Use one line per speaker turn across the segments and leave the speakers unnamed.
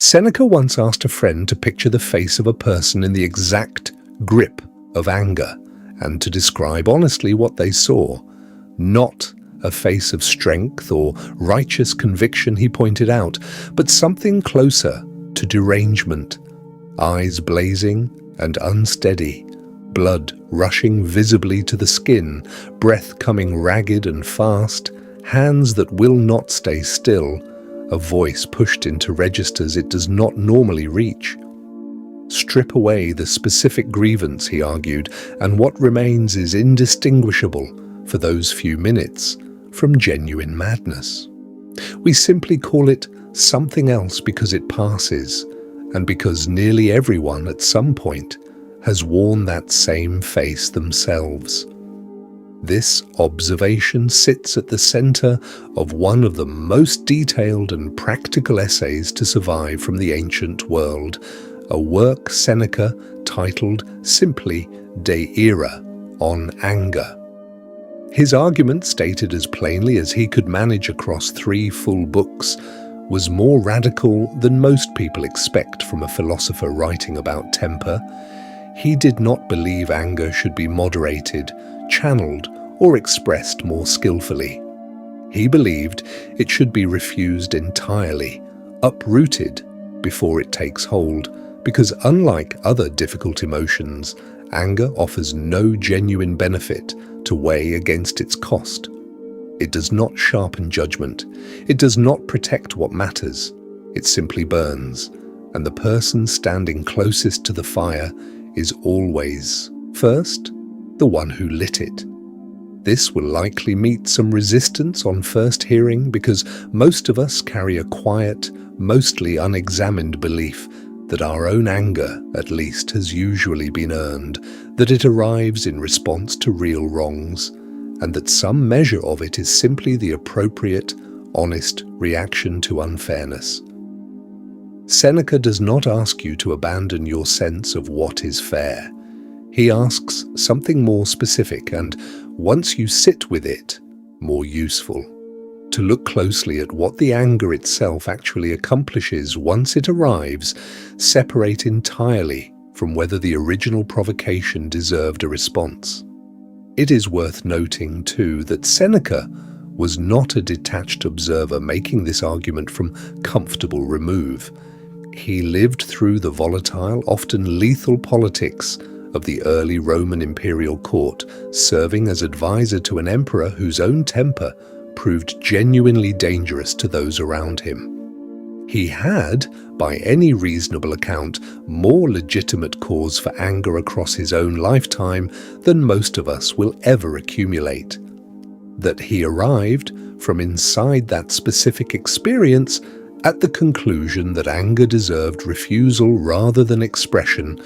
Seneca once asked a friend to picture the face of a person in the exact grip of anger and to describe honestly what they saw. Not a face of strength or righteous conviction, he pointed out, but something closer to derangement. Eyes blazing and unsteady, blood rushing visibly to the skin, breath coming ragged and fast, hands that will not stay still, a voice pushed into registers it does not normally reach. Strip away the specific grievance, he argued, and what remains is indistinguishable for those few minutes from genuine madness. We simply call it something else because it passes, and because nearly everyone at some point has worn that same face themselves. This observation sits at the center of one of the most detailed and practical essays to survive from the ancient world, a work Seneca titled simply De Ira, on anger. His argument, stated as plainly as he could manage across 3 full books, was more radical than most people expect from a philosopher writing about temper. He did not believe anger should be moderated, channeled, or expressed more skillfully. He believed it should be refused entirely, uprooted before it takes hold, because unlike other difficult emotions, anger offers no genuine benefit to weigh against its cost. It does not sharpen judgment. It does not protect what matters. It simply burns, and the person standing closest to the fire is always, first, the one who lit it. This will likely meet some resistance on first hearing because most of us carry a quiet, mostly unexamined belief that our own anger, at least, has usually been earned, that it arrives in response to real wrongs, and that some measure of it is simply the appropriate, honest reaction to unfairness. Seneca does not ask you to abandon your sense of what is fair. He asks something more specific and, once you sit with it, more useful. To look closely at what the anger itself actually accomplishes once it arrives, separate entirely from whether the original provocation deserved a response. It is worth noting, too, that Seneca was not a detached observer making this argument from comfortable remove. He lived through the volatile, often lethal politics of the early Roman imperial court, serving as advisor to an emperor whose own temper proved genuinely dangerous to those around him. He had, by any reasonable account, more legitimate cause for anger across his own lifetime than most of us will ever accumulate. That he arrived, from inside that specific experience, at the conclusion that anger deserved refusal rather than expression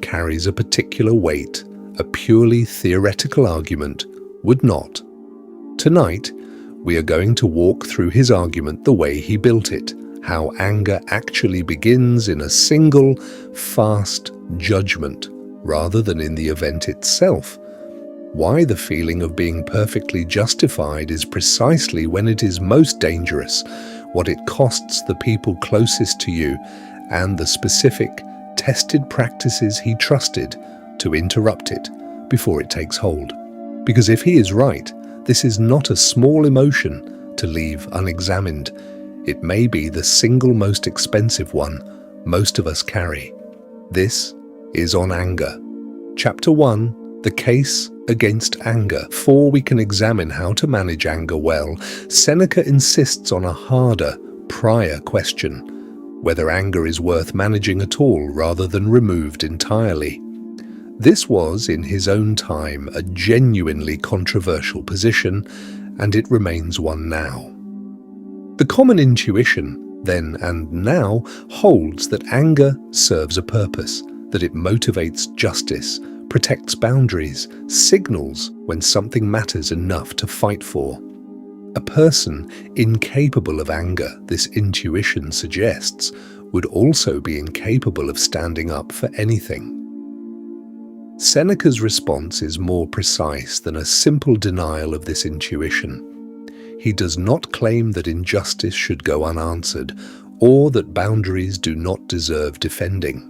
carries a particular weight a purely theoretical argument would not. Tonight, we are going to walk through his argument the way he built it, how anger actually begins in a single, fast judgment rather than in the event itself, why the feeling of being perfectly justified is precisely when it is most dangerous, what it costs the people closest to you, and the specific, tested practices he trusted to interrupt it before it takes hold. Because if he is right, this is not a small emotion to leave unexamined. It may be the single most expensive one most of us carry. This is on anger. Chapter 1, The Case Against Anger. Before we can examine how to manage anger well, Seneca insists on a harder, prior question, whether anger is worth managing at all rather than removed entirely. This was, in his own time, a genuinely controversial position, and it remains one now. The common intuition, then and now, holds that anger serves a purpose, that it motivates justice, protects boundaries, signals when something matters enough to fight for. A person incapable of anger, this intuition suggests, would also be incapable of standing up for anything. Seneca's response is more precise than a simple denial of this intuition. He does not claim that injustice should go unanswered, or that boundaries do not deserve defending.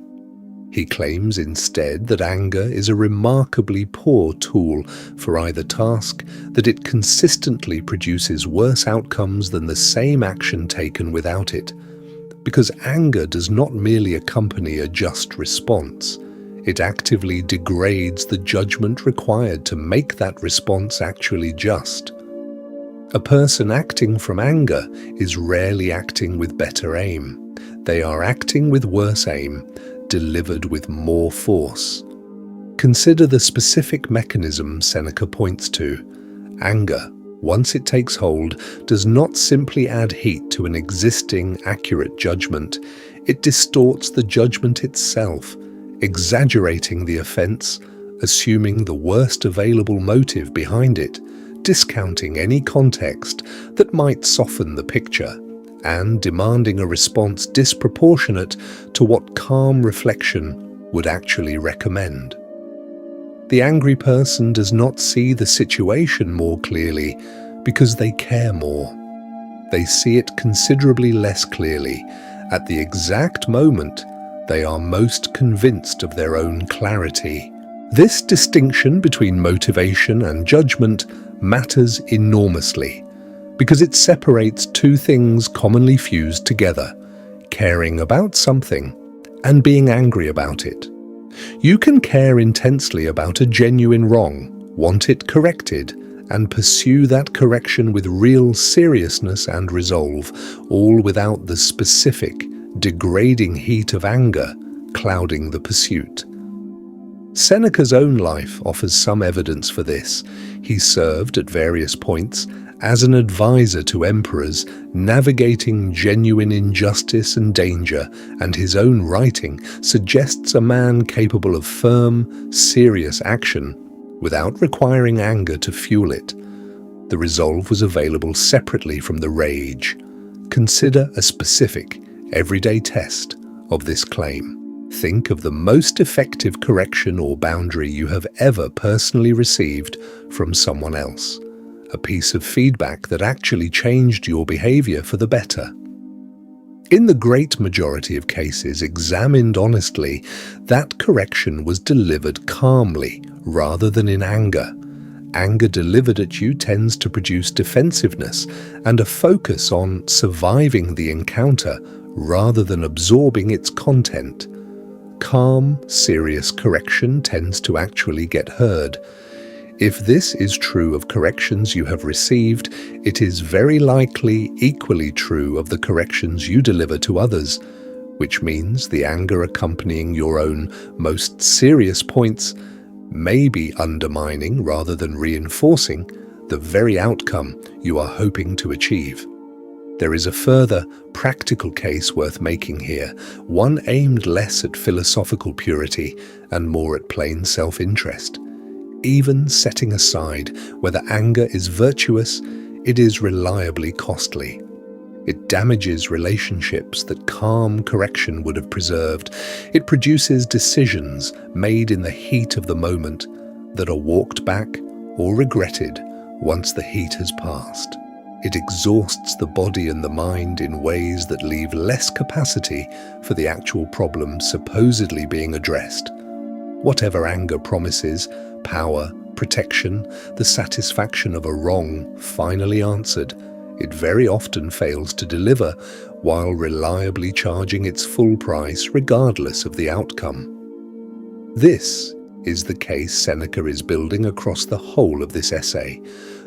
He claims instead that anger is a remarkably poor tool for either task, that it consistently produces worse outcomes than the same action taken without it, because anger does not merely accompany a just response, it actively degrades the judgment required to make that response actually just. A person acting from anger is rarely acting with better aim. They are acting with worse aim, delivered with more force. Consider the specific mechanism Seneca points to. Anger, once it takes hold, does not simply add heat to an existing, accurate judgment. It distorts the judgment itself, exaggerating the offense, assuming the worst available motive behind it, discounting any context that might soften the picture, and demanding a response disproportionate to what calm reflection would actually recommend. The angry person does not see the situation more clearly because they care more. They see it considerably less clearly at the exact moment they are most convinced of their own clarity. This distinction between motivation and judgment matters enormously, because it separates two things commonly fused together: caring about something and being angry about it. You can care intensely about a genuine wrong, want it corrected, and pursue that correction with real seriousness and resolve, all without the specific, degrading heat of anger clouding the pursuit. Seneca's own life offers some evidence for this. He served at various points as an advisor to emperors, navigating genuine injustice and danger, and his own writing suggests a man capable of firm, serious action without requiring anger to fuel it. The resolve was available separately from the rage. Consider a specific, everyday test of this claim. Think of the most effective correction or boundary you have ever personally received from someone else. A piece of feedback that actually changed your behavior for the better. In the great majority of cases examined honestly, that correction was delivered calmly rather than in anger. Anger delivered at you tends to produce defensiveness and a focus on surviving the encounter rather than absorbing its content. Calm, serious correction tends to actually get heard. If this is true of corrections you have received, it is very likely equally true of the corrections you deliver to others, which means the anger accompanying your own most serious points may be undermining rather than reinforcing the very outcome you are hoping to achieve. There is a further, practical case worth making here, one aimed less at philosophical purity and more at plain self-interest. Even setting aside whether anger is virtuous, it is reliably costly. It damages relationships that calm correction would have preserved. It produces decisions made in the heat of the moment that are walked back or regretted once the heat has passed. It exhausts the body and the mind in ways that leave less capacity for the actual problem supposedly being addressed. Whatever anger promises, power, protection, the satisfaction of a wrong finally answered, it very often fails to deliver while reliably charging its full price regardless of the outcome. This is the case Seneca is building across the whole of this essay.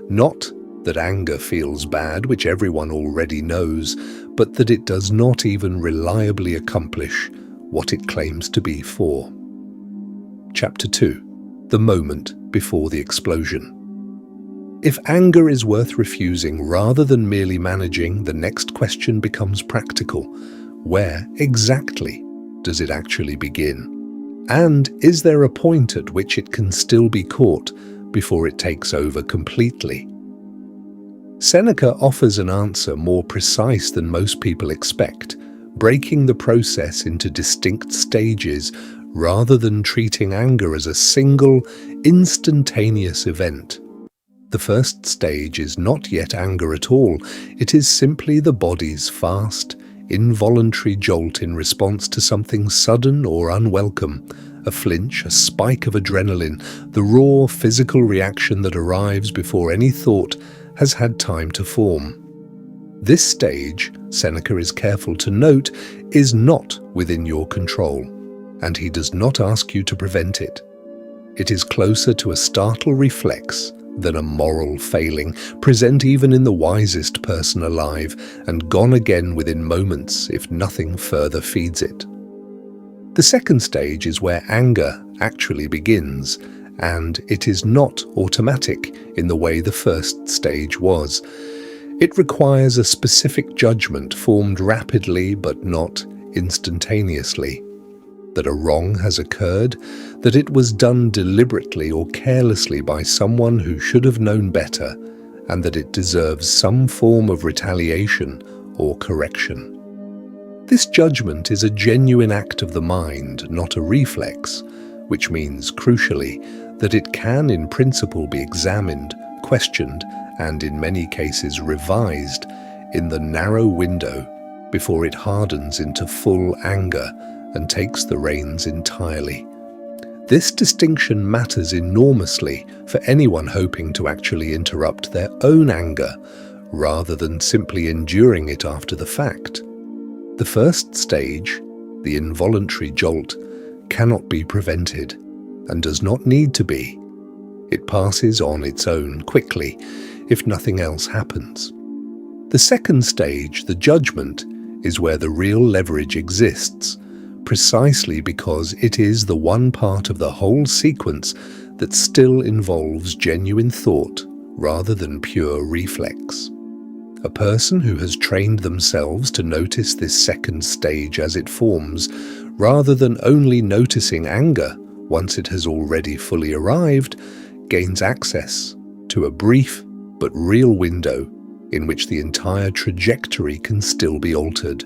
Not that anger feels bad, which everyone already knows, but that it does not even reliably accomplish what it claims to be for. Chapter 2. The moment before the explosion. If anger is worth refusing rather than merely managing, the next question becomes practical. Where exactly does it actually begin? And is there a point at which it can still be caught before it takes over completely? Seneca offers an answer more precise than most people expect, breaking the process into distinct stages rather than treating anger as a single, instantaneous event. The first stage is not yet anger at all. It is simply the body's fast, involuntary jolt in response to something sudden or unwelcome, a flinch, a spike of adrenaline, the raw physical reaction that arrives before any thought has had time to form. This stage, Seneca is careful to note, is not within your control, and he does not ask you to prevent it. It is closer to a startle reflex than a moral failing, present even in the wisest person alive, and gone again within moments if nothing further feeds it. The second stage is where anger actually begins, and it is not automatic in the way the first stage was. It requires a specific judgment formed rapidly but not instantaneously. That a wrong has occurred, that it was done deliberately or carelessly by someone who should have known better, and that it deserves some form of retaliation or correction. This judgment is a genuine act of the mind, not a reflex, which means, crucially, that it can in principle be examined, questioned, and in many cases revised in the narrow window before it hardens into full anger and takes the reins entirely. This distinction matters enormously for anyone hoping to actually interrupt their own anger, rather than simply enduring it after the fact. The first stage, the involuntary jolt, cannot be prevented, and does not need to be. It passes on its own quickly, if nothing else happens. The second stage, the judgment, is where the real leverage exists, precisely because it is the one part of the whole sequence that still involves genuine thought rather than pure reflex. A person who has trained themselves to notice this second stage as it forms, rather than only noticing anger once it has already fully arrived, gains access to a brief but real window in which the entire trajectory can still be altered.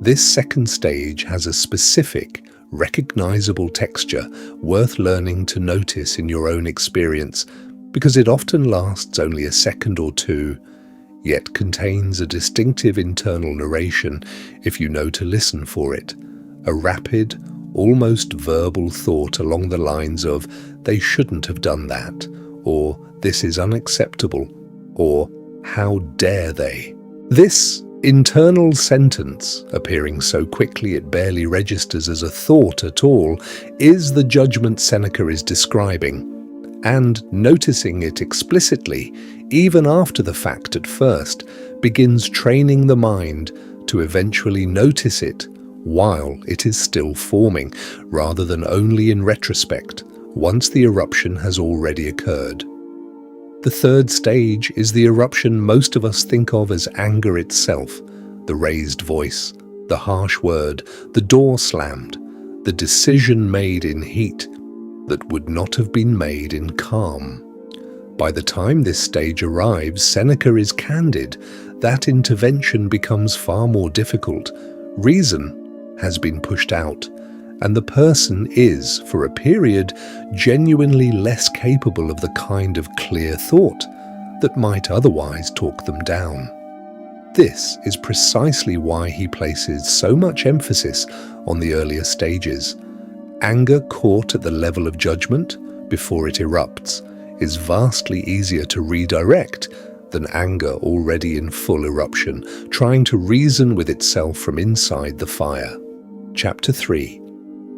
This second stage has a specific, recognizable texture worth learning to notice in your own experience, because it often lasts only a second or two, yet contains a distinctive internal narration if you know to listen for it, a rapid, almost verbal thought along the lines of, "They shouldn't have done that," or "This is unacceptable," or "How dare they?" This internal sentence, appearing so quickly it barely registers as a thought at all, is the judgment Seneca is describing, and noticing it explicitly, even after the fact at first, begins training the mind to eventually notice it while it is still forming, rather than only in retrospect, once the eruption has already occurred. The third stage is the eruption most of us think of as anger itself, the raised voice, the harsh word, the door slammed, the decision made in heat that would not have been made in calm. By the time this stage arrives, Seneca is candid. That intervention becomes far more difficult. Reason has been pushed out, and the person is, for a period, genuinely less capable of the kind of clear thought that might otherwise talk them down. This is precisely why he places so much emphasis on the earlier stages. Anger caught at the level of judgment, before it erupts, is vastly easier to redirect than anger already in full eruption, trying to reason with itself from inside the fire. Chapter 3.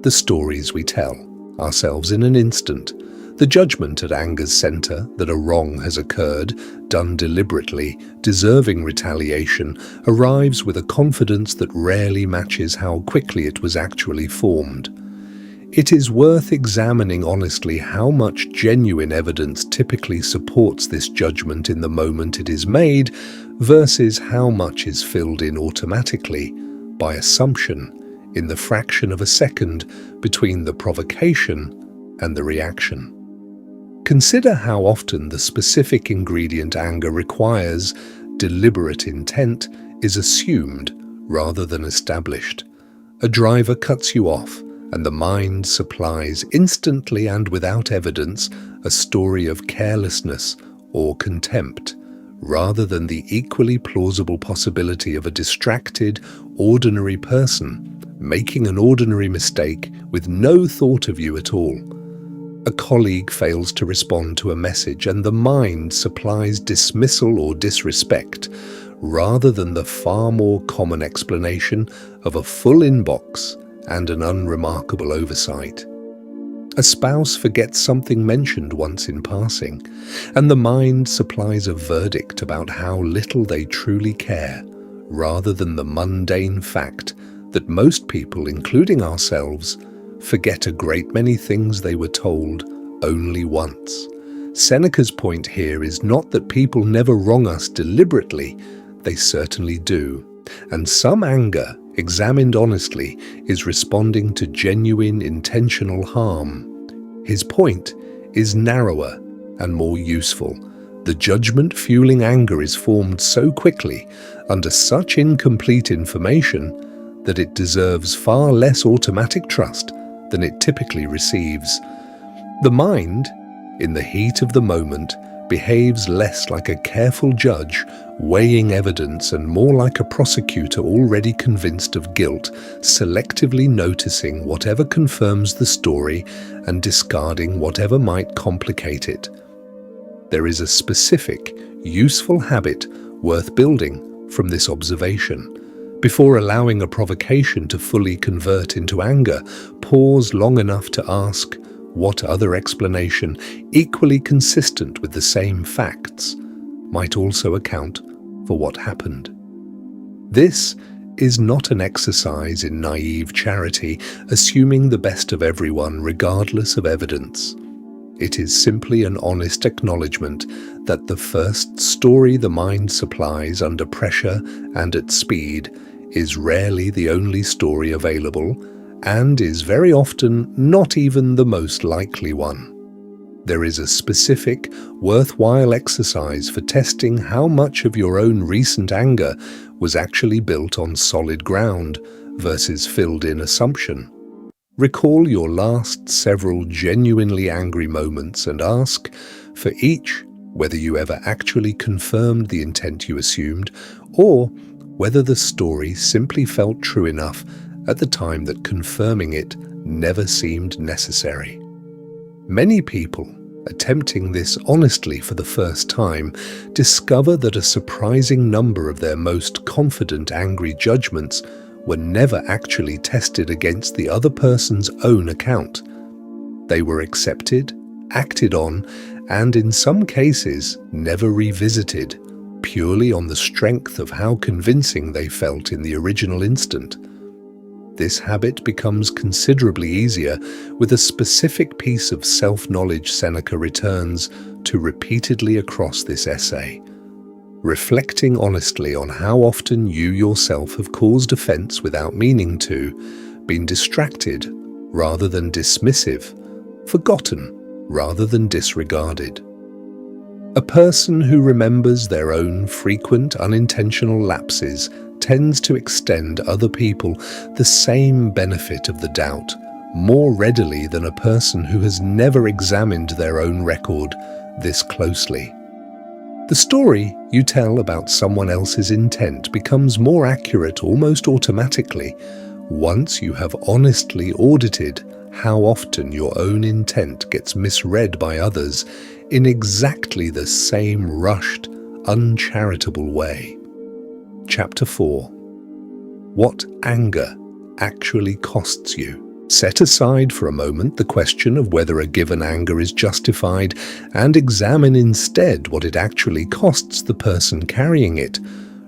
The stories we tell ourselves in an instant. The judgment at anger's center that a wrong has occurred, done deliberately, deserving retaliation, arrives with a confidence that rarely matches how quickly it was actually formed. It is worth examining honestly how much genuine evidence typically supports this judgment in the moment it is made, versus how much is filled in automatically by assumption in the fraction of a second between the provocation and the reaction. Consider how often the specific ingredient anger requires, deliberate intent, is assumed rather than established. A driver cuts you off, and the mind supplies instantly and without evidence a story of carelessness or contempt, rather than the equally plausible possibility of a distracted, ordinary person making an ordinary mistake with no thought of you at all. A colleague fails to respond to a message and the mind supplies dismissal or disrespect, rather than the far more common explanation of a full inbox and an unremarkable oversight. A spouse forgets something mentioned once in passing, and the mind supplies a verdict about how little they truly care, rather than the mundane fact that most people, including ourselves, forget a great many things they were told only once. Seneca's point here is not that people never wrong us deliberately, they certainly do, and some anger, examined honestly, is responding to genuine intentional harm. His point is narrower and more useful. The judgment-fueling anger is formed so quickly, under such incomplete information, that it deserves far less automatic trust than it typically receives. The mind, in the heat of the moment, behaves less like a careful judge weighing evidence and more like a prosecutor already convinced of guilt, selectively noticing whatever confirms the story and discarding whatever might complicate it. There is a specific, useful habit worth building from this observation. Before allowing a provocation to fully convert into anger, pause long enough to ask, what other explanation, equally consistent with the same facts, might also account for what happened? This is not an exercise in naive charity, assuming the best of everyone regardless of evidence. It is simply an honest acknowledgement that the first story the mind supplies under pressure and at speed is rarely the only story available, and is very often not even the most likely one. There is a specific, worthwhile exercise for testing how much of your own recent anger was actually built on solid ground versus filled-in assumption. Recall your last several genuinely angry moments and ask, for each, whether you ever actually confirmed the intent you assumed, or whether the story simply felt true enough at the time that confirming it never seemed necessary. Many people, attempting this honestly for the first time, discover that a surprising number of their most confident angry judgments were never actually tested against the other person's own account. They were accepted, acted on, and in some cases never revisited, purely on the strength of how convincing they felt in the original instant. This habit becomes considerably easier with a specific piece of self-knowledge Seneca returns to repeatedly across this essay. Reflecting honestly on how often you yourself have caused offense without meaning to, been distracted rather than dismissive, forgotten rather than disregarded. A person who remembers their own frequent unintentional lapses tends to extend other people the same benefit of the doubt more readily than a person who has never examined their own record this closely. The story you tell about someone else's intent becomes more accurate almost automatically once you have honestly audited how often your own intent gets misread by others in exactly the same rushed, uncharitable way. Chapter 4. What anger actually costs you. Set aside for a moment the question of whether a given anger is justified and examine instead what it actually costs the person carrying it,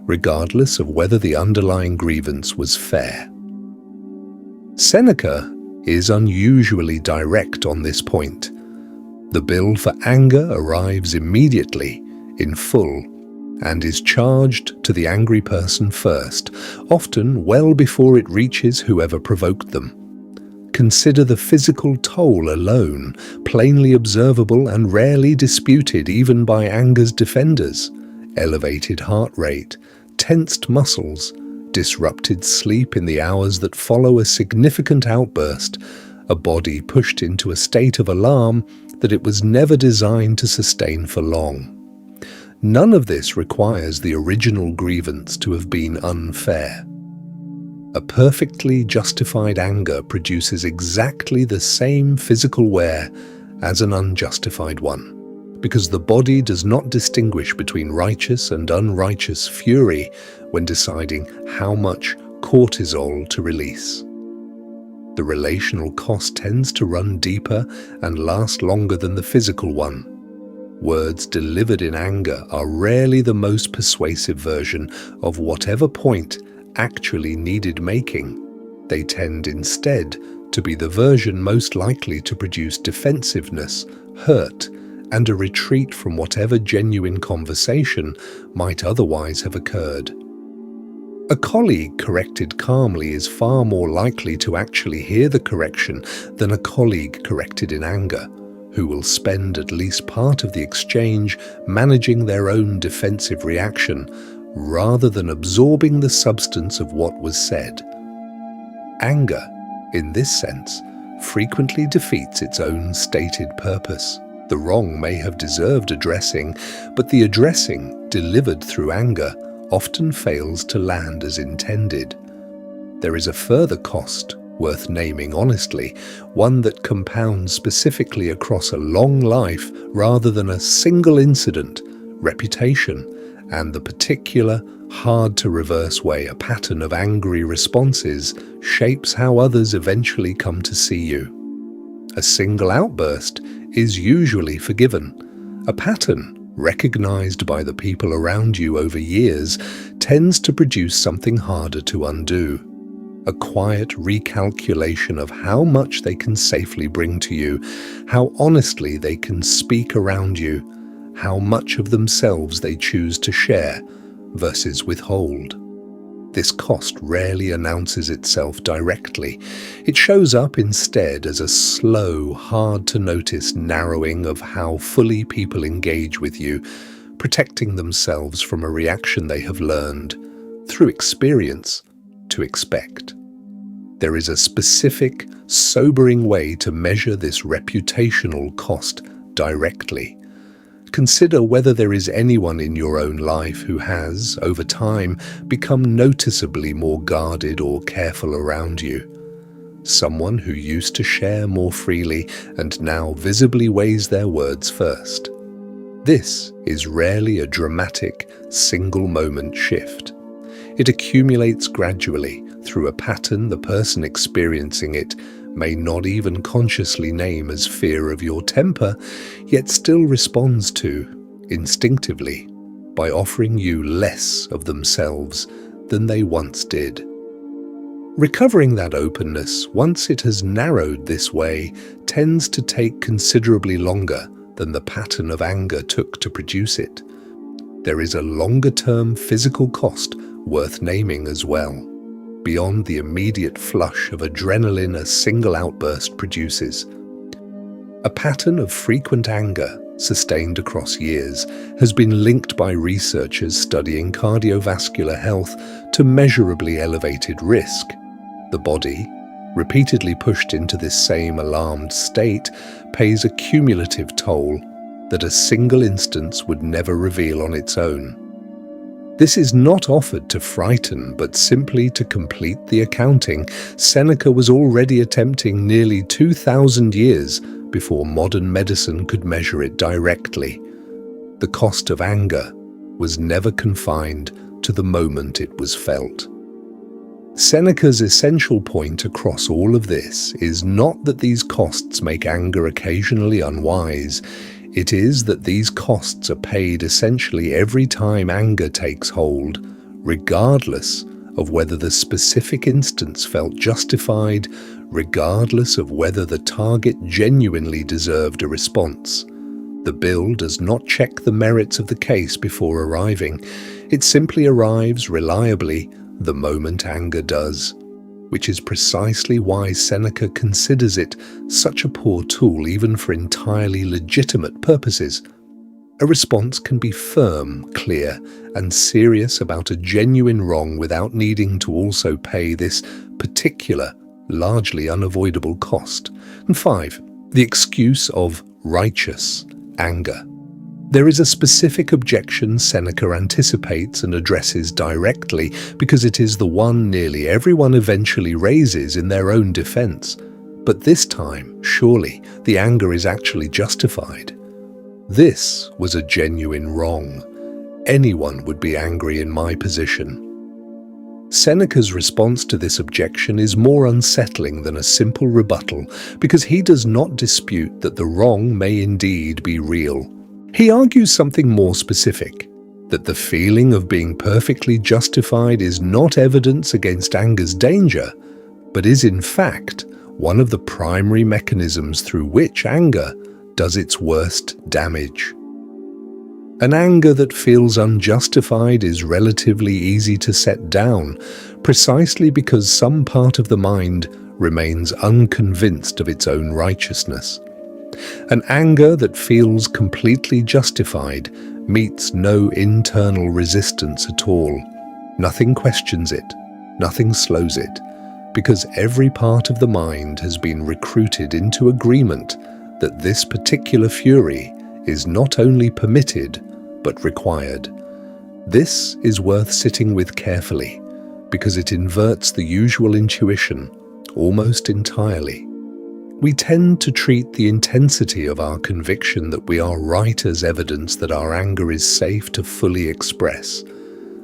regardless of whether the underlying grievance was fair. Seneca is unusually direct on this point. The bill for anger arrives immediately, in full, and is charged to the angry person first, often well before it reaches whoever provoked them. Consider the physical toll alone, plainly observable and rarely disputed even by anger's defenders. Elevated heart rate, tensed muscles, disrupted sleep in the hours that follow a significant outburst, a body pushed into a state of alarm that it was never designed to sustain for long. None of this requires the original grievance to have been unfair. A perfectly justified anger produces exactly the same physical wear as an unjustified one, because the body does not distinguish between righteous and unrighteous fury when deciding how much cortisol to release. The relational cost tends to run deeper and last longer than the physical one. Words delivered in anger are rarely the most persuasive version of whatever point actually needed making. They tend instead to be the version most likely to produce defensiveness, hurt, and a retreat from whatever genuine conversation might otherwise have occurred. A colleague corrected calmly is far more likely to actually hear the correction than a colleague corrected in anger, who will spend at least part of the exchange managing their own defensive reaction rather than absorbing the substance of what was said. Anger, in this sense, frequently defeats its own stated purpose. The wrong may have deserved addressing, but the addressing, delivered through anger, often fails to land as intended. There is a further cost, worth naming honestly, one that compounds specifically across a long life rather than a single incident: reputation, and the particular, hard-to-reverse way a pattern of angry responses shapes how others eventually come to see you. A single outburst is usually forgiven. A pattern, recognized by the people around you over years, tends to produce something harder to undo. A quiet recalculation of how much they can safely bring to you, how honestly they can speak around you, how much of themselves they choose to share versus withhold. This cost rarely announces itself directly. It shows up instead as a slow, hard-to-notice narrowing of how fully people engage with you, protecting themselves from a reaction they have learned, through experience, to expect. There is a specific, sobering way to measure this reputational cost directly. Consider whether there is anyone in your own life who has, over time, become noticeably more guarded or careful around you. Someone who used to share more freely and now visibly weighs their words first. This is rarely a dramatic, single-moment shift. It accumulates gradually through a pattern the person experiencing it may not even consciously name as fear of your temper, yet still responds to, instinctively, by offering you less of themselves than they once did. Recovering that openness, once it has narrowed this way, tends to take considerably longer than the pattern of anger took to produce it. There is a longer-term physical cost worth naming as well, beyond the immediate flush of adrenaline a single outburst produces. A pattern of frequent anger, sustained across years, has been linked by researchers studying cardiovascular health to measurably elevated risk. The body, repeatedly pushed into this same alarmed state, pays a cumulative toll that a single instance would never reveal on its own. This is not offered to frighten, but simply to complete the accounting. Seneca was already attempting nearly 2,000 years before modern medicine could measure it directly. The cost of anger was never confined to the moment it was felt. Seneca's essential point across all of this is not that these costs make anger occasionally unwise. It is that these costs are paid essentially every time anger takes hold, regardless of whether the specific instance felt justified, regardless of whether the target genuinely deserved a response. The bill does not check the merits of the case before arriving. It simply arrives reliably the moment anger does, which is precisely why Seneca considers it such a poor tool even for entirely legitimate purposes. A response can be firm, clear, and serious about a genuine wrong without needing to also pay this particular, largely unavoidable cost. And 5, the excuse of righteous anger. There is a specific objection Seneca anticipates and addresses directly because it is the one nearly everyone eventually raises in their own defense. But this time, surely, the anger is actually justified. This was a genuine wrong. Anyone would be angry in my position. Seneca's response to this objection is more unsettling than a simple rebuttal because he does not dispute that the wrong may indeed be real. He argues something more specific, that the feeling of being perfectly justified is not evidence against anger's danger, but is in fact one of the primary mechanisms through which anger does its worst damage. An anger that feels unjustified is relatively easy to set down, precisely because some part of the mind remains unconvinced of its own righteousness. An anger that feels completely justified meets no internal resistance at all. Nothing questions it, nothing slows it, because every part of the mind has been recruited into agreement that this particular fury is not only permitted, but required. This is worth sitting with carefully, because it inverts the usual intuition almost entirely. We tend to treat the intensity of our conviction that we are right as evidence that our anger is safe to fully express.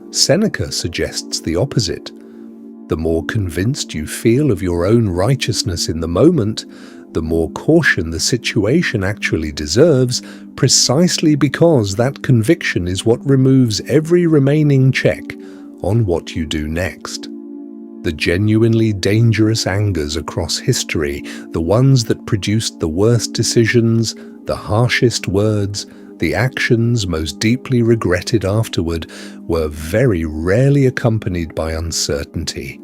Seneca suggests the opposite. The more convinced you feel of your own righteousness in the moment, the more caution the situation actually deserves, precisely because that conviction is what removes every remaining check on what you do next. The genuinely dangerous angers across history, the ones that produced the worst decisions, the harshest words, the actions most deeply regretted afterward, were very rarely accompanied by uncertainty.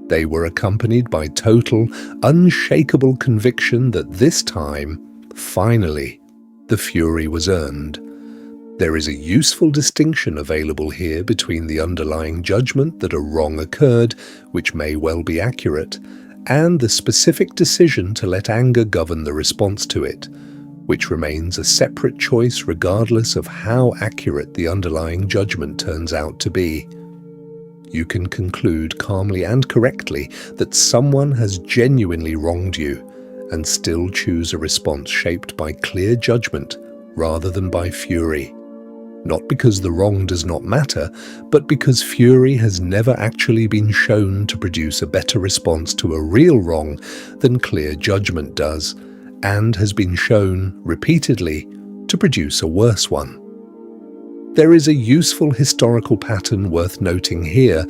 They were accompanied by total, unshakable conviction that this time, finally, the fury was earned. There is a useful distinction available here between the underlying judgment that a wrong occurred, which may well be accurate, and the specific decision to let anger govern the response to it, which remains a separate choice regardless of how accurate the underlying judgment turns out to be. You can conclude calmly and correctly that someone has genuinely wronged you and still choose a response shaped by clear judgment rather than by fury. Not because the wrong does not matter, but because fury has never actually been shown to produce a better response to a real wrong than clear judgment does, and has been shown, repeatedly, to produce a worse one. There is a useful historical pattern worth noting here,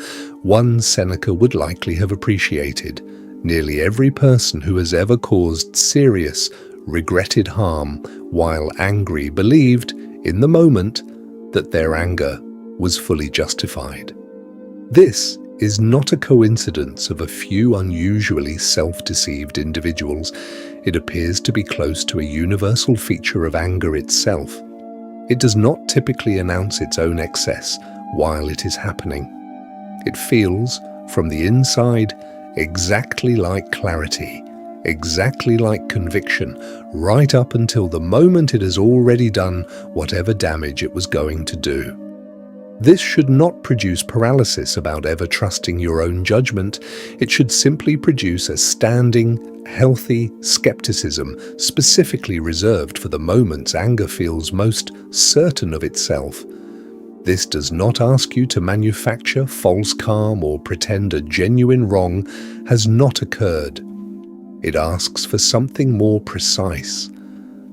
one Seneca would likely have appreciated. Nearly every person who has ever caused serious, regretted harm while angry believed, in the moment, that their anger was fully justified. This is not a coincidence of a few unusually self-deceived individuals. It appears to be close to a universal feature of anger itself. It does not typically announce its own excess while it is happening. It feels, from the inside, exactly like clarity, exactly like conviction, right up until the moment it has already done whatever damage it was going to do. This should not produce paralysis about ever trusting your own judgment. It should simply produce a standing, healthy skepticism specifically reserved for the moments anger feels most certain of itself. This does not ask you to manufacture false calm or pretend a genuine wrong has not occurred. It asks for something more precise,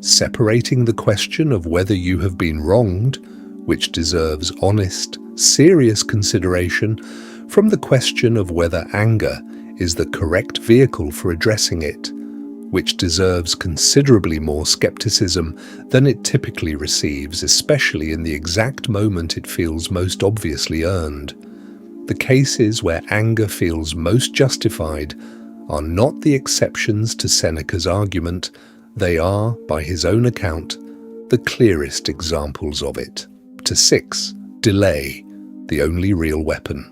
separating the question of whether you have been wronged, which deserves honest, serious consideration, from the question of whether anger is the correct vehicle for addressing it, which deserves considerably more skepticism than it typically receives, especially in the exact moment it feels most obviously earned. The cases where anger feels most justified are not the exceptions to Seneca's argument. They are, by his own account, the clearest examples of it. To 6. Delay, the only real weapon.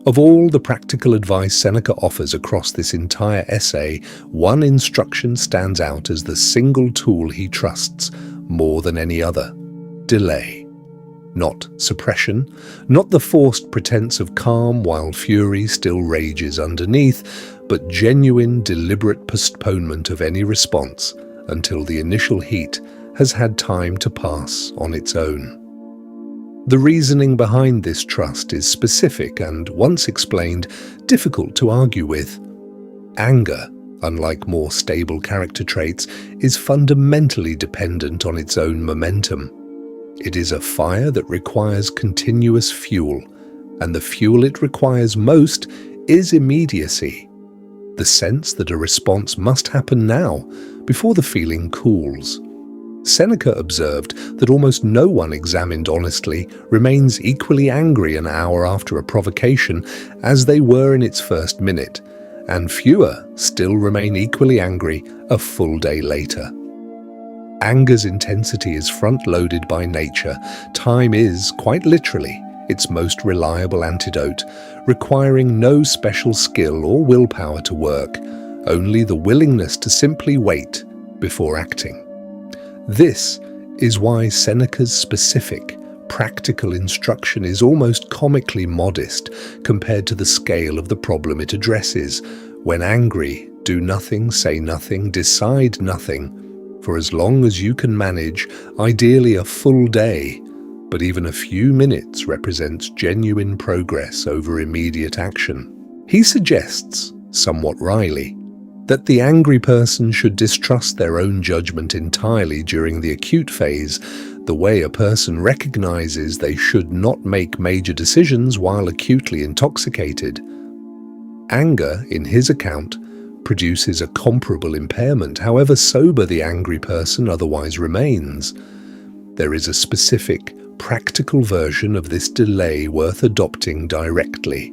Of all the practical advice Seneca offers across this entire essay, one instruction stands out as the single tool he trusts more than any other: delay. Not suppression, not the forced pretense of calm while fury still rages underneath, but genuine, deliberate postponement of any response until the initial heat has had time to pass on its own. The reasoning behind this trust is specific and, once explained, difficult to argue with. Anger, unlike more stable character traits, is fundamentally dependent on its own momentum. It is a fire that requires continuous fuel, and the fuel it requires most is immediacy. The sense that a response must happen now, before the feeling cools. Seneca observed that almost no one examined honestly remains equally angry an hour after a provocation as they were in its first minute, and fewer still remain equally angry a full day later. Anger's intensity is front-loaded by nature. Time is, quite literally, its most reliable antidote, requiring no special skill or willpower to work, only the willingness to simply wait before acting. This is why Seneca's specific, practical instruction is almost comically modest compared to the scale of the problem it addresses. When angry, do nothing, say nothing, decide nothing, for as long as you can manage, ideally a full day, but even a few minutes represents genuine progress over immediate action. He suggests, somewhat wryly, that the angry person should distrust their own judgment entirely during the acute phase, the way a person recognizes they should not make major decisions while acutely intoxicated. Anger, in his account, produces a comparable impairment, however sober the angry person otherwise remains. There is a specific, practical version of this delay worth adopting directly.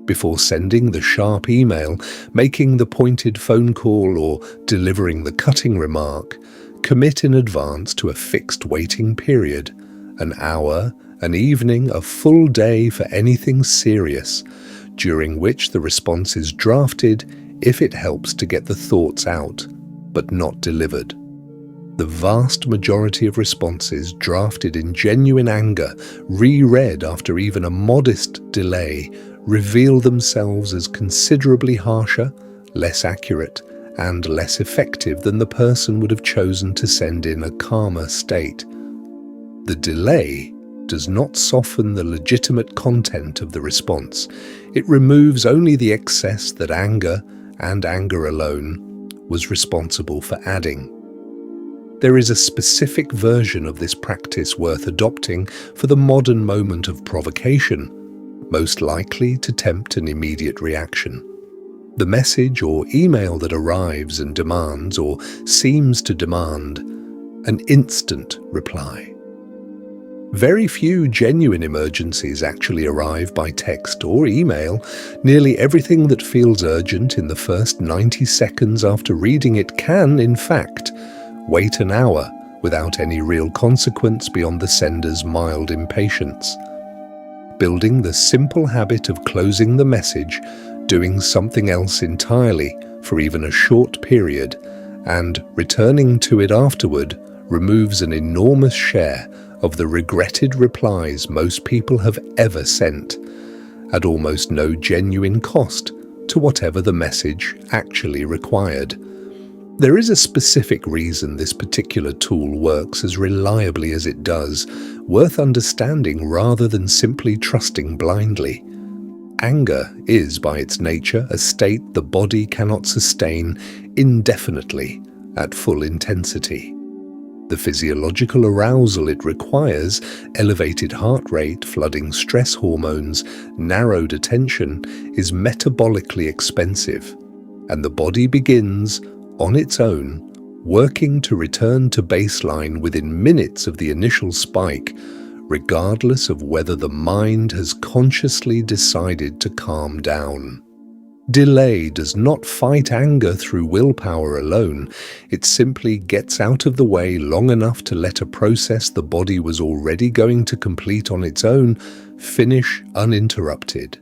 Before sending the sharp email, making the pointed phone call, or delivering the cutting remark, commit in advance to a fixed waiting period, an hour, an evening, a full day for anything serious, during which the response is drafted if it helps to get the thoughts out, but not delivered. The vast majority of responses drafted in genuine anger, reread after even a modest delay, reveal themselves as considerably harsher, less accurate, and less effective than the person would have chosen to send in a calmer state. The delay does not soften the legitimate content of the response. It removes only the excess that anger, and anger alone, was responsible for adding. There is a specific version of this practice worth adopting for the modern moment of provocation, most likely to tempt an immediate reaction. The message or email that arrives and demands, or seems to demand, an instant reply. Very few genuine emergencies actually arrive by text or email. Nearly everything that feels urgent in the first 90 seconds after reading it can, in fact, wait an hour without any real consequence beyond the sender's mild impatience. Building the simple habit of closing the message, doing something else entirely for even a short period, and returning to it afterward removes an enormous share of the regretted replies most people have ever sent, at almost no genuine cost to whatever the message actually required. There is a specific reason this particular tool works as reliably as it does, worth understanding rather than simply trusting blindly. Anger is, by its nature, a state the body cannot sustain indefinitely at full intensity. The physiological arousal it requires, elevated heart rate, flooding stress hormones, narrowed attention, is metabolically expensive, and the body begins, on its own, working to return to baseline within minutes of the initial spike, regardless of whether the mind has consciously decided to calm down. Delay does not fight anger through willpower alone. It simply gets out of the way long enough to let a process the body was already going to complete on its own finish uninterrupted.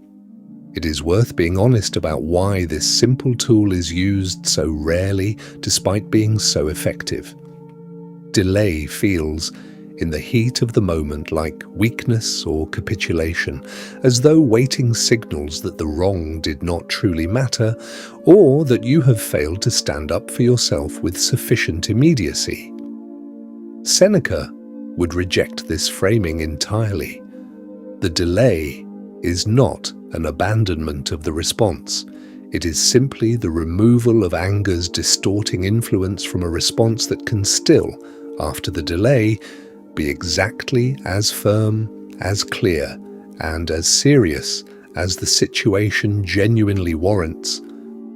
It is worth being honest about why this simple tool is used so rarely despite being so effective. delay feels, in the heat of the moment, like weakness or capitulation, as though waiting signals that the wrong did not truly matter, or that you have failed to stand up for yourself with sufficient immediacy. Seneca would reject this framing entirely. The delay is not an abandonment of the response. It is simply the removal of anger's distorting influence from a response that can still, after the delay, be exactly as firm, as clear, and as serious as the situation genuinely warrants,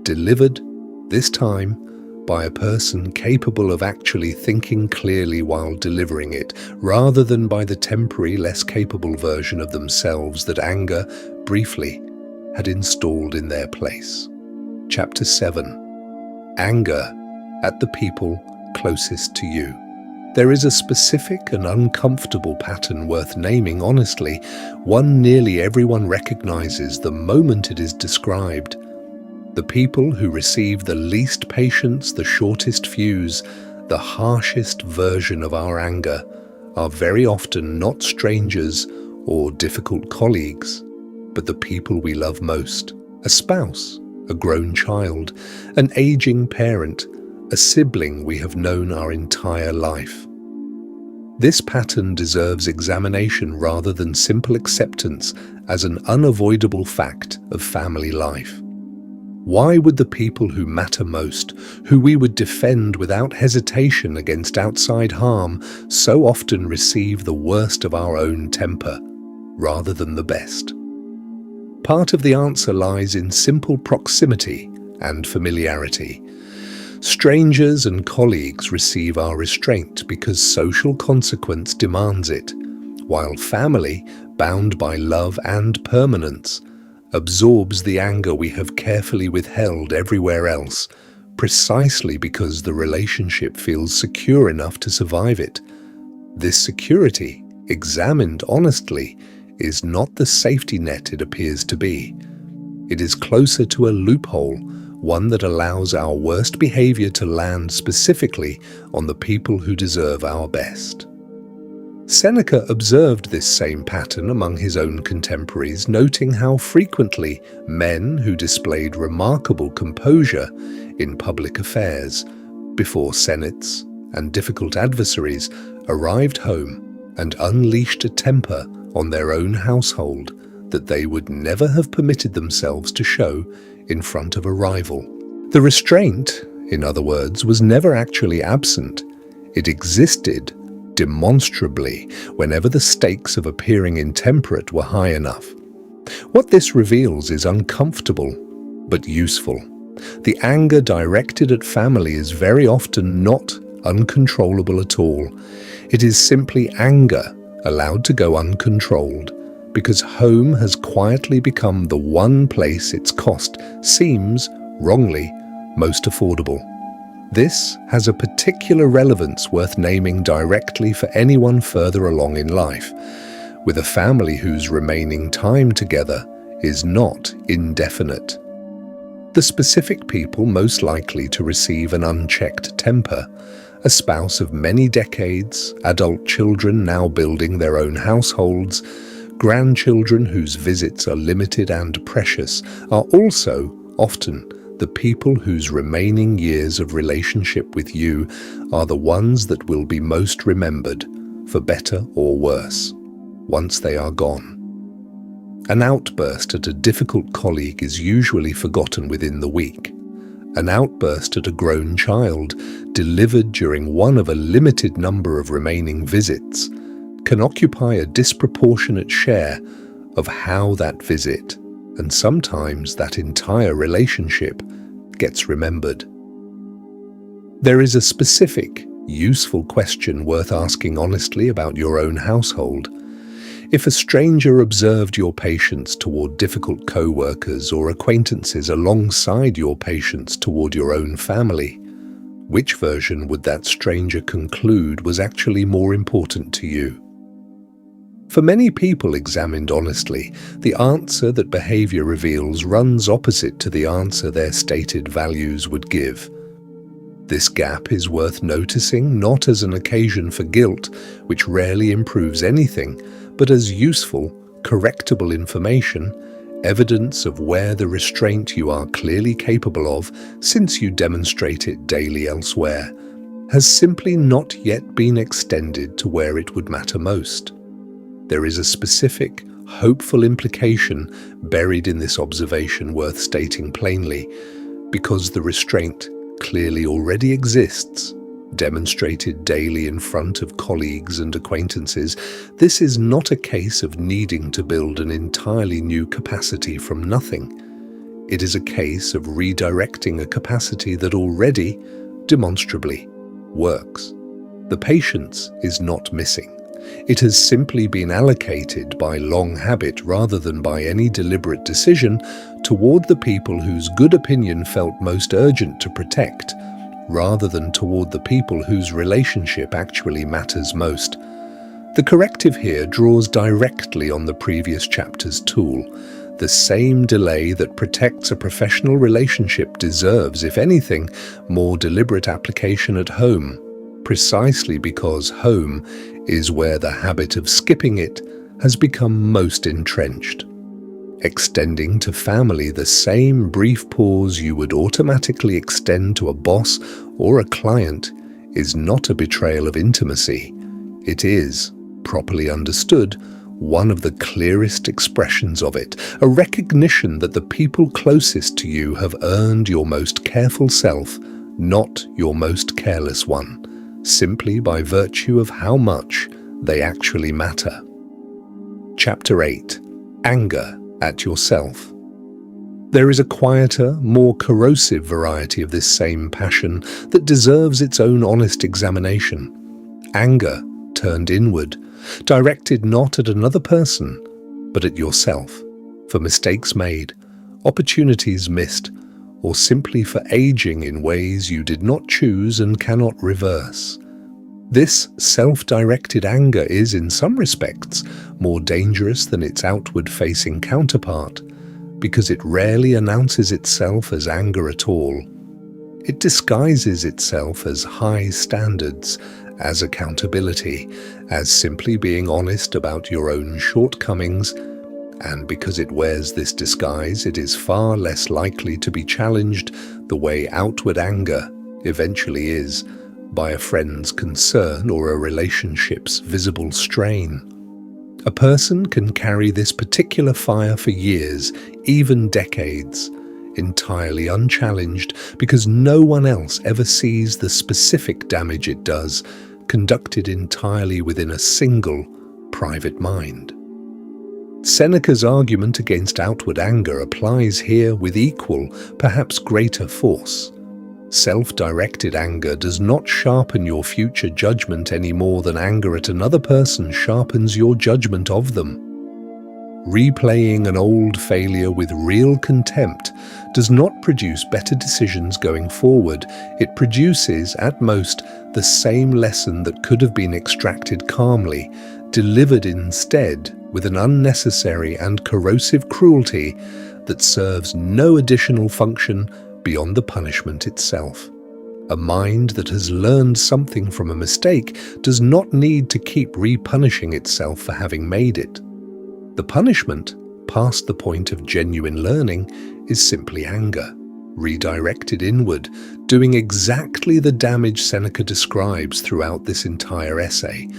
delivered, this time, by a person capable of actually thinking clearly while delivering it, rather than by the temporary, less capable version of themselves that anger, briefly, had installed in their place. Chapter 7. Anger at the people closest to you. There is a specific and uncomfortable pattern worth naming honestly, one nearly everyone recognizes the moment it is described. The people who receive the least patience, the shortest fuse, the harshest version of our anger, are very often not strangers or difficult colleagues, but the people we love most: a spouse, a grown child, an aging parent, a sibling we have known our entire life. This pattern deserves examination rather than simple acceptance as an unavoidable fact of family life. Why would the people who matter most, who we would defend without hesitation against outside harm, so often receive the worst of our own temper, rather than the best? Part of the answer lies in simple proximity and familiarity. Strangers and colleagues receive our restraint because social consequence demands it, while family, bound by love and permanence, absorbs the anger we have carefully withheld everywhere else, precisely because the relationship feels secure enough to survive it. This security, examined honestly, is not the safety net it appears to be. It is closer to a loophole, one that allows our worst behavior to land specifically on the people who deserve our best. Seneca observed this same pattern among his own contemporaries, noting how frequently men who displayed remarkable composure in public affairs, before senates and difficult adversaries, arrived home and unleashed a temper on their own household that they would never have permitted themselves to show in front of a rival. The restraint, in other words, was never actually absent. It existed demonstrably whenever the stakes of appearing intemperate were high enough. What this reveals is uncomfortable, but useful. The anger directed at family is very often not uncontrollable at all. It is simply anger allowed to go uncontrolled, because home has quietly become the one place its cost seems, wrongly, most affordable. This has a particular relevance worth naming directly for anyone further along in life, with a family whose remaining time together is not indefinite. The specific people most likely to receive an unchecked temper, a spouse of many decades, adult children now building their own households, grandchildren whose visits are limited and precious, are also often the people whose remaining years of relationship with you are the ones that will be most remembered, for better or worse, once they are gone. An outburst at a difficult colleague is usually forgotten within the week. An outburst at a grown child, delivered during one of a limited number of remaining visits, can occupy a disproportionate share of how that visit, and sometimes that entire relationship, gets remembered. There is a specific, useful question worth asking honestly about your own household. If a stranger observed your patience toward difficult co-workers or acquaintances alongside your patience toward your own family, which version would that stranger conclude was actually more important to you? For many people examined honestly, the answer that behavior reveals runs opposite to the answer their stated values would give. This gap is worth noticing not as an occasion for guilt, which rarely improves anything, but as useful, correctable information, evidence of where the restraint you are clearly capable of, since you demonstrate it daily elsewhere, has simply not yet been extended to where it would matter most. There is a specific, hopeful implication buried in this observation worth stating plainly, because the restraint clearly already exists, demonstrated daily in front of colleagues and acquaintances. This is not a case of needing to build an entirely new capacity from nothing. It is a case of redirecting a capacity that already, demonstrably, works. The patience is not missing. It has simply been allocated by long habit rather than by any deliberate decision toward the people whose good opinion felt most urgent to protect, rather than toward the people whose relationship actually matters most. The corrective here draws directly on the previous chapter's tool. The same delay that protects a professional relationship deserves, if anything, more deliberate application at home, precisely because home is where the habit of skipping it has become most entrenched. Extending to family the same brief pause you would automatically extend to a boss or a client is not a betrayal of intimacy. It is, properly understood, one of the clearest expressions of it, a recognition that the people closest to you have earned your most careful self, not your most careless one, simply by virtue of how much they actually matter. Chapter 8. Anger at yourself. There is a quieter, more corrosive variety of this same passion that deserves its own honest examination. Anger turned inward, directed not at another person, but at yourself, for mistakes made, opportunities missed, or simply for aging in ways you did not choose and cannot reverse. This self-directed anger is, in some respects, more dangerous than its outward-facing counterpart, because it rarely announces itself as anger at all. It disguises itself as high standards, as accountability, as simply being honest about your own shortcomings, and because it wears this disguise, it is far less likely to be challenged the way outward anger eventually is, by a friend's concern or a relationship's visible strain. A person can carry this particular fire for years, even decades, entirely unchallenged because no one else ever sees the specific damage it does, conducted entirely within a single, private mind. Seneca's argument against outward anger applies here with equal, perhaps greater force. Self-directed anger does not sharpen your future judgment any more than anger at another person sharpens your judgment of them. Replaying an old failure with real contempt does not produce better decisions going forward. It produces, at most, the same lesson that could have been extracted calmly, delivered instead with an unnecessary and corrosive cruelty that serves no additional function beyond the punishment itself. A mind that has learned something from a mistake does not need to keep repunishing itself for having made it. The punishment, past the point of genuine learning, is simply anger, redirected inward, doing exactly the damage Seneca describes throughout this entire essay,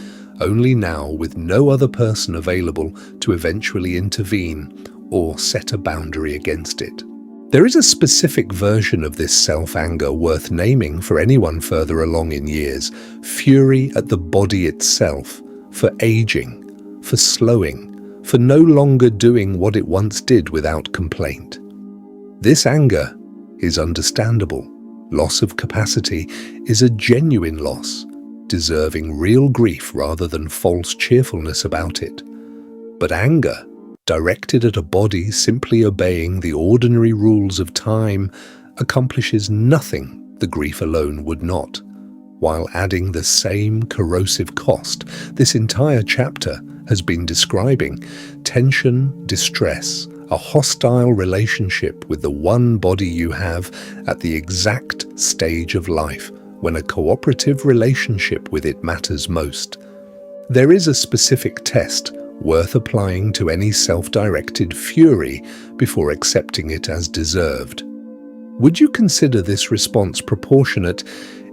only now with no other person available to eventually intervene or set a boundary against it. There is a specific version of this self-anger worth naming for anyone further along in years: fury at the body itself, for aging, for slowing, for no longer doing what it once did without complaint. This anger is understandable. Loss of capacity is a genuine loss, deserving real grief rather than false cheerfulness about it. But anger, directed at a body simply obeying the ordinary rules of time, accomplishes nothing the grief alone would not, while adding the same corrosive cost this entire chapter has been describing: tension, distress, a hostile relationship with the one body you have at the exact stage of life when a cooperative relationship with it matters most. There is a specific test worth applying to any self-directed fury before accepting it as deserved. Would you consider this response proportionate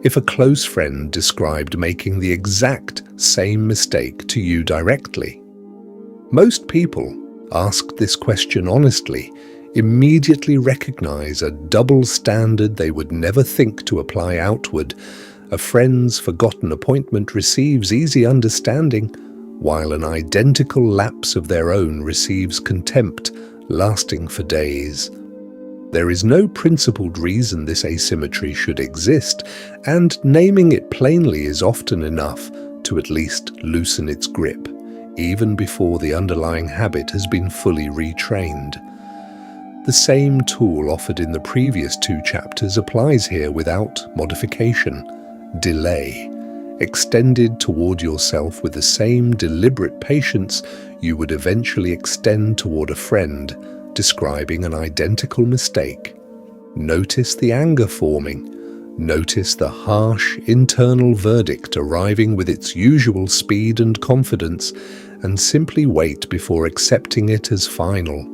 if a close friend described making the exact same mistake to you directly? Most people, asked this question honestly, immediately recognize a double standard they would never think to apply outward. A friend's forgotten appointment receives easy understanding, while an identical lapse of their own receives contempt, lasting for days. There is no principled reason this asymmetry should exist, and naming it plainly is often enough to at least loosen its grip, even before the underlying habit has been fully retrained. The same tool offered in the previous 2 chapters applies here without modification: delay, extended toward yourself with the same deliberate patience you would eventually extend toward a friend describing an identical mistake. Notice the anger forming. Notice the harsh internal verdict arriving with its usual speed and confidence, and simply wait before accepting it as final.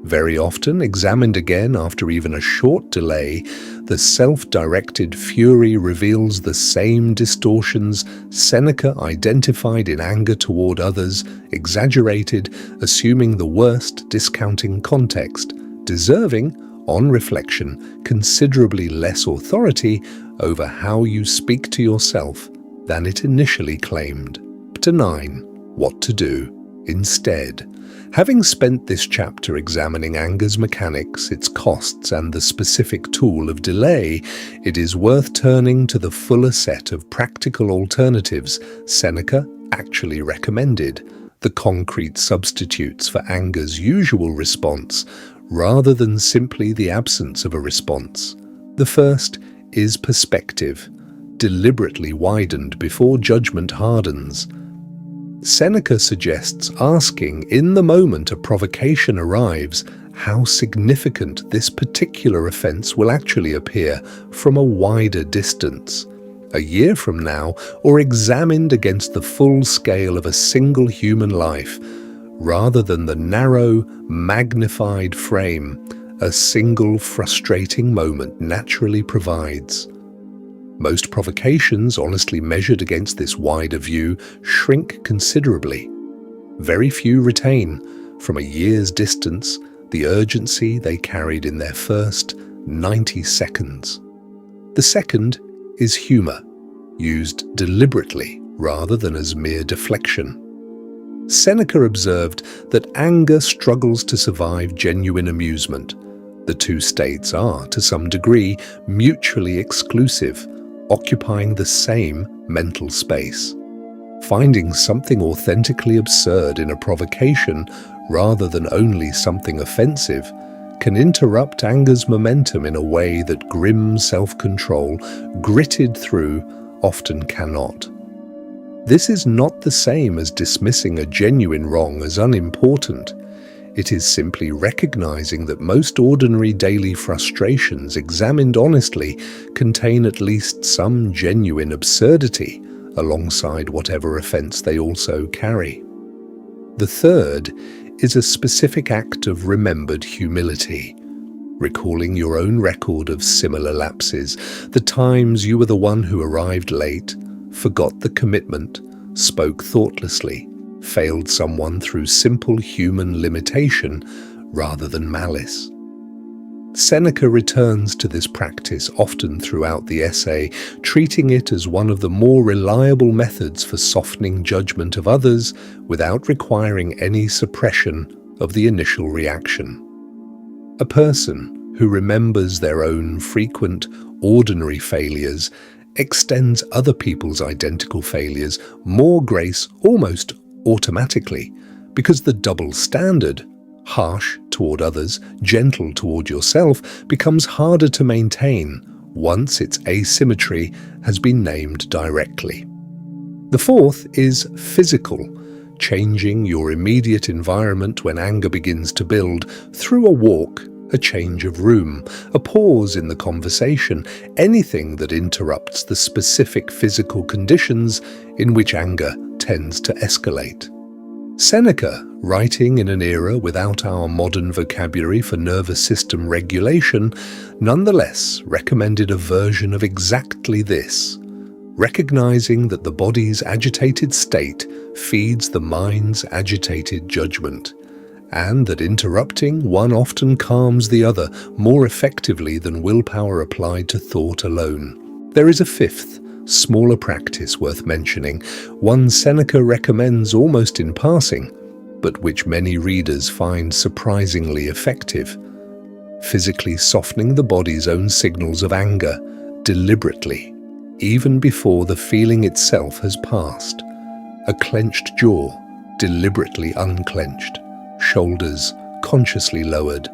Very often, examined again after even a short delay, the self-directed fury reveals the same distortions Seneca identified in anger toward others, exaggerated, assuming the worst, discounting context, deserving, on reflection, considerably less authority over how you speak to yourself than it initially claimed. Chapter 9. What to do instead. Having spent this chapter examining anger's mechanics, its costs, and the specific tool of delay, it is worth turning to the fuller set of practical alternatives Seneca actually recommended, the concrete substitutes for anger's usual response, rather than simply the absence of a response. The first is perspective, deliberately widened before judgment hardens. Seneca suggests asking in the moment a provocation arrives how significant this particular offense will actually appear from a wider distance, a year from now, or examined against the full scale of a single human life, rather than the narrow, magnified frame a single frustrating moment naturally provides. Most provocations, honestly measured against this wider view, shrink considerably. Very few retain, from a year's distance, the urgency they carried in their first 90 seconds. The second is humor, used deliberately rather than as mere deflection. Seneca observed that anger struggles to survive genuine amusement. The 2 states are, to some degree, mutually exclusive, occupying the same mental space. Finding something authentically absurd in a provocation rather than only something offensive can interrupt anger's momentum in a way that grim self-control, gritted through, often cannot. This is not the same as dismissing a genuine wrong as unimportant. It is simply recognizing that most ordinary daily frustrations, examined honestly, contain at least some genuine absurdity alongside whatever offense they also carry. The third is a specific act of remembered humility, recalling your own record of similar lapses, the times you were the one who arrived late, forgot the commitment, spoke thoughtlessly, failed someone through simple human limitation rather than malice. Seneca returns to this practice often throughout the essay, treating it as one of the more reliable methods for softening judgment of others without requiring any suppression of the initial reaction. A person who remembers their own frequent, ordinary failures extends other people's identical failures more grace almost automatically, because the double standard, harsh toward others, gentle toward yourself, becomes harder to maintain once its asymmetry has been named directly. The fourth is physical, changing your immediate environment when anger begins to build through a walk, a change of room, a pause in the conversation, anything that interrupts the specific physical conditions in which anger tends to escalate. Seneca, writing in an era without our modern vocabulary for nervous system regulation, nonetheless recommended a version of exactly this, recognizing that the body's agitated state feeds the mind's agitated judgment, and that interrupting one often calms the other more effectively than willpower applied to thought alone. There is a fifth, smaller practice worth mentioning, one Seneca recommends almost in passing, but which many readers find surprisingly effective: physically softening the body's own signals of anger deliberately, even before the feeling itself has passed. A clenched jaw deliberately unclenched, shoulders consciously lowered,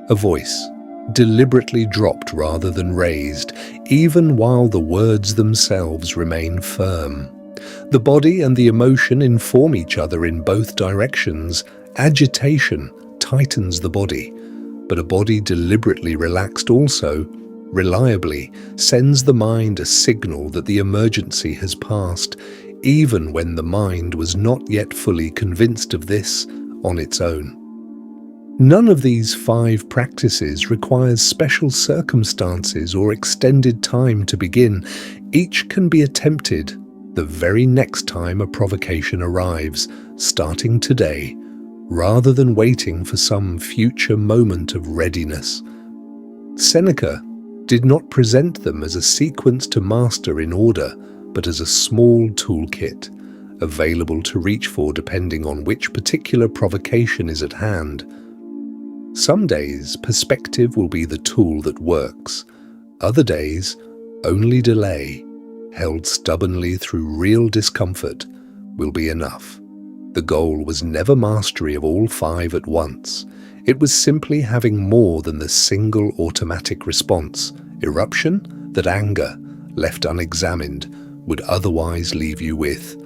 a voice deliberately dropped rather than raised, even while the words themselves remain firm. The body and the emotion inform each other in both directions. Agitation tightens the body, but a body deliberately relaxed also, reliably, sends the mind a signal that the emergency has passed, even when the mind was not yet fully convinced of this on its own. None of these 5 practices requires special circumstances or extended time to begin. Each can be attempted the very next time a provocation arrives, starting today, rather than waiting for some future moment of readiness. Seneca did not present them as a sequence to master in order, but as a small toolkit, available to reach for depending on which particular provocation is at hand. Some days, perspective will be the tool that works. Other days, only delay, held stubbornly through real discomfort, will be enough. The goal was never mastery of all 5 at once. It was simply having more than the single automatic response, eruption, that anger, left unexamined, would otherwise leave you with.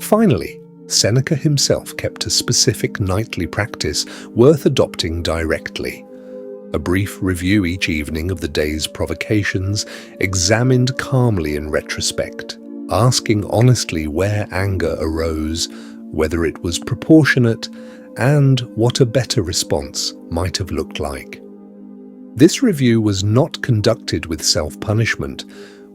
Finally, Seneca himself kept a specific nightly practice worth adopting directly. A brief review each evening of the day's provocations, examined calmly in retrospect, asking honestly where anger arose, whether it was proportionate, and what a better response might have looked like. This review was not conducted with self-punishment.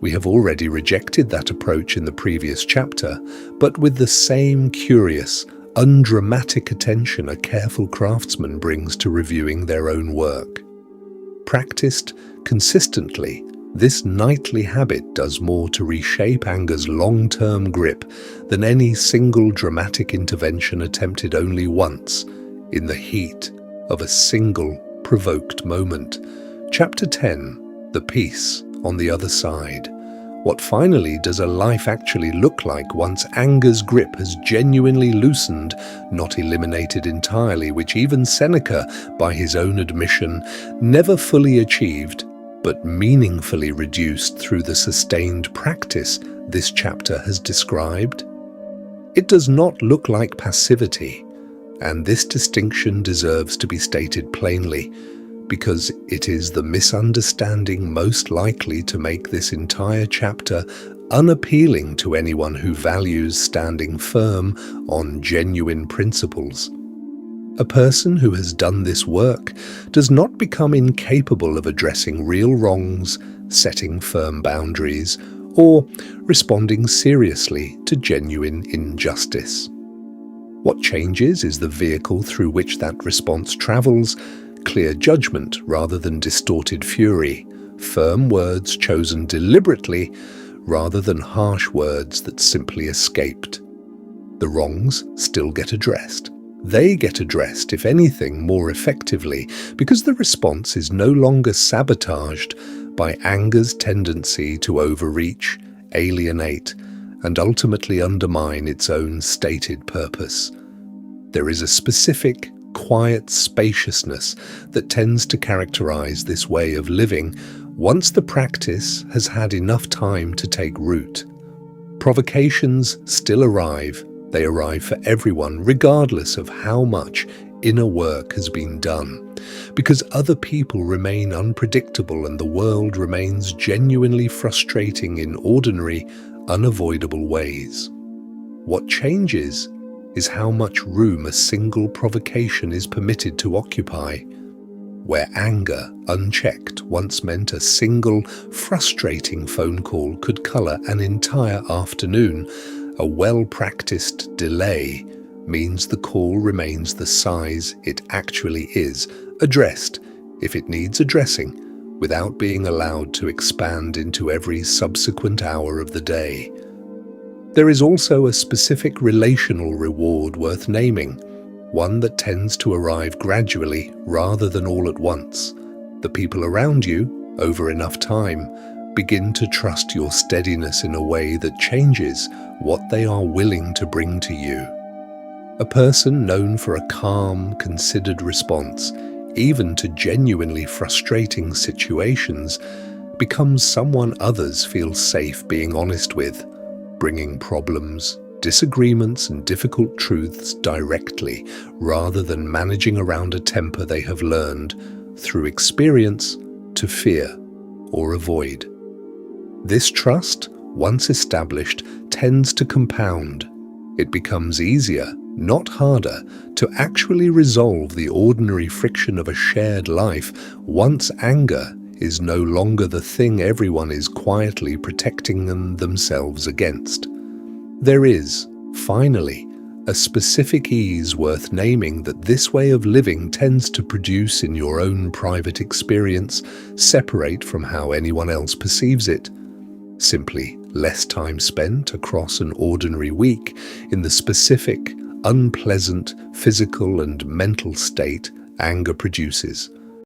We have already rejected that approach in the previous chapter, but with the same curious, undramatic attention a careful craftsman brings to reviewing their own work. Practiced consistently, this nightly habit does more to reshape anger's long-term grip than any single dramatic intervention attempted only once, in the heat of a single provoked moment. Chapter 10, The Peace on the Other Side. What finally does a life actually look like once anger's grip has genuinely loosened, not eliminated entirely, which even Seneca, by his own admission, never fully achieved, but meaningfully reduced through the sustained practice this chapter has described? It does not look like passivity, and this distinction deserves to be stated plainly, because it is the misunderstanding most likely to make this entire chapter unappealing to anyone who values standing firm on genuine principles. A person who has done this work does not become incapable of addressing real wrongs, setting firm boundaries, or responding seriously to genuine injustice. What changes is the vehicle through which that response travels: clear judgment rather than distorted fury, firm words chosen deliberately rather than harsh words that simply escaped. The wrongs still get addressed. They get addressed, if anything, more effectively, because the response is no longer sabotaged by anger's tendency to overreach, alienate, and ultimately undermine its own stated purpose. There is a specific, quiet spaciousness that tends to characterize this way of living once the practice has had enough time to take root. Provocations still arrive. They arrive for everyone, regardless of how much inner work has been done, because other people remain unpredictable and the world remains genuinely frustrating in ordinary, unavoidable ways. What changes is how much room a single provocation is permitted to occupy. Where anger, unchecked, once meant a single, frustrating phone call could colour an entire afternoon, a well-practiced delay means the call remains the size it actually is, addressed, if it needs addressing, without being allowed to expand into every subsequent hour of the day. There is also a specific relational reward worth naming, one that tends to arrive gradually rather than all at once. The people around you, over enough time, begin to trust your steadiness in a way that changes what they are willing to bring to you. A person known for a calm, considered response, even to genuinely frustrating situations, becomes someone others feel safe being honest with, bringing problems, disagreements and difficult truths directly, rather than managing around a temper they have learned, through experience, to fear or avoid. This trust, once established, tends to compound. It becomes easier, not harder, to actually resolve the ordinary friction of a shared life once anger is no longer the thing everyone is quietly protecting themselves against. There is, finally, a specific ease worth naming that this way of living tends to produce in your own private experience, separate from how anyone else perceives it. Simply less time spent across an ordinary week in the specific, unpleasant physical and mental state anger produces,